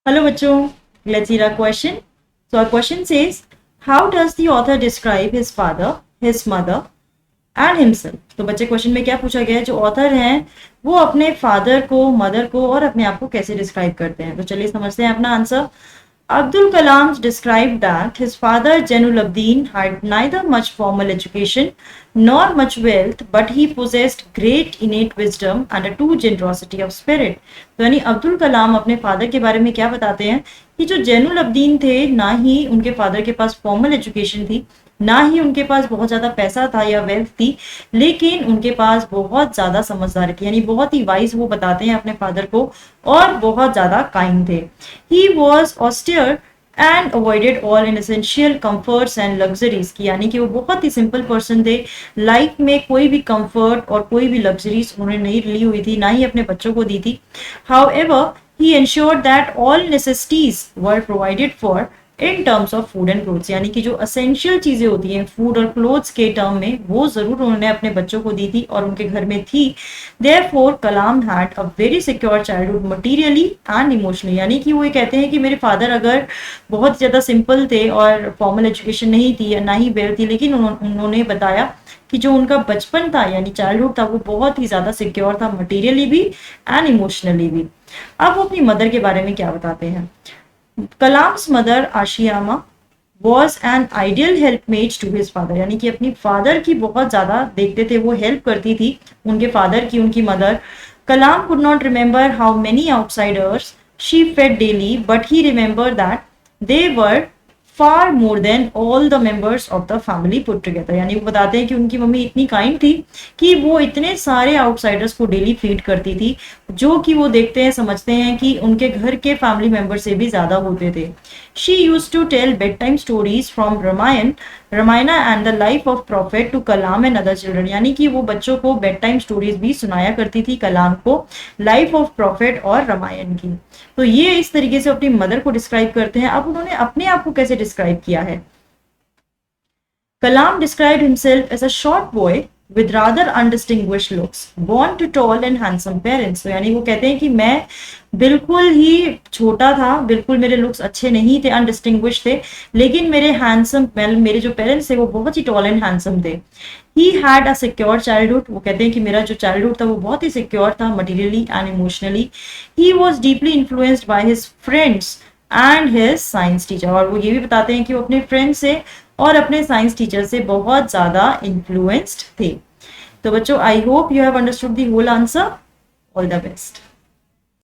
Hello bachcho, let's see our question. So our question says, how does the author describe his father, his mother and himself? तो बच्चे question में क्या पूछा गया है, जो ऑथर हैं वो अपने फादर को, मदर को और अपने आप को कैसे डिस्क्राइब करते हैं। तो चलिए समझते हैं अपना answer. Abdul Kalam described that his father Jainuddin had neither much formal education nor much wealth, but he possessed great innate wisdom and a true generosity of spirit. तो यानी अब्दुल कलाम अपने फादर के बारे में क्या बताते हैं कि जो जैनुलब्दीन थे, ना ही उनके फादर के पास फॉर्मल एजुकेशन थी, ना ही उनके पास बहुत ज्यादा पैसा था या वेल्थ थी, लेकिन उनके पास बहुत ज्यादा समझदारी थी, यानी बहुत ही वाइज वो बताते हैं अपने फादर को, और बहुत ज्यादा काइंड थे। He was austere and avoided all in essential comforts and luxuries की, यानी कि वो बहुत ही सिंपल पर्सन थे। लाइफ में कोई भी कंफर्ट और कोई भी लग्जरीज उन्होंने नहीं ली हुई थी, ना ही अपने बच्चों को दी थी। However he ensured that all necessities were provided for in terms of food and clothes, यानी कि जो असेंशियल चीजें होती हैं फूड और क्लोथ्स के टर्म में, वो जरूर उन्होंने अपने बच्चों को दी थी और उनके घर में थी। Therefore Kalam had a very secure childhood materially and emotionally, यानी कि वो ये कहते हैं कि मेरे फादर अगर बहुत ज्यादा सिंपल थे और फॉर्मल एजुकेशन नहीं थी, ना ही वेल थी, लेकिन उन्होंने बताया कि जो उनका बचपन था यानी चाइल्डहुड था, वो बहुत ही ज्यादा सिक्योर था, मटीरियली भी एंड इमोशनली भी। अब वो अपनी मदर के बारे में क्या बताते हैं। Kalam's mother Ashiamma was an ideal helpmate to his father, यानी कि अपनी फादर की बहुत ज्यादा देखते थे, वो हेल्प करती थी उनके फादर की, उनकी mother. Kalam could not remember how many outsiders she fed daily, but he remember that they were far more than all the members of the family put together, यानी वो बताते हैं कि उनकी मम्मी इतनी काइंड थी कि वो इतने सारे आउटसाइडर्स को डेली फीड करती थी, जो कि वो देखते हैं, समझते हैं कि उनके घर के फैमिली मेंबर से भी ज्यादा होते थे। She used to tell bedtime stories from Ramayana and the life of prophet to Kalam and other children, यानी कि वो बच्चों को बेड टाइम स्टोरीज भी सुनाया करती थी, कलाम को लाइफ ऑफ प्रॉफिट और रामायण की। तो ये इस तरीके से अपनी मदर को डिस्क्राइब करते हैं। अब उन्होंने अपने आप को कैसे डिस्क्राइब किया है। कलाम described himself as a short boy with rather undistinguished looks, born to tall and handsome parents। तो यानी वो कहते हैं कि मैं बिल्कुल ही छोटा था, बिल्कुल मेरे लुक्स अच्छे नहीं थे, अनडिस्टिंग्विश थे, लेकिन मेरे हैंडसम, मेरे जो पेरेंट्स थे वो बहुत ही टॉल एंड हैंडसम थे। He had a secure childhood, वो कहते हैं कि मेरा जो चाइल्डहुड था वो बहुत ही सिक्योर था, materially and emotionally. He was deeply influenced by his friends and his science teacher, और वो ये भी बताते हैं कि वो अपने फ्रेंड से और अपने साइंस टीचर से बहुत ज्यादा इन्फ्लुएंस्ड थे। तो बच्चों, I hope you have understood the whole answer. All the best.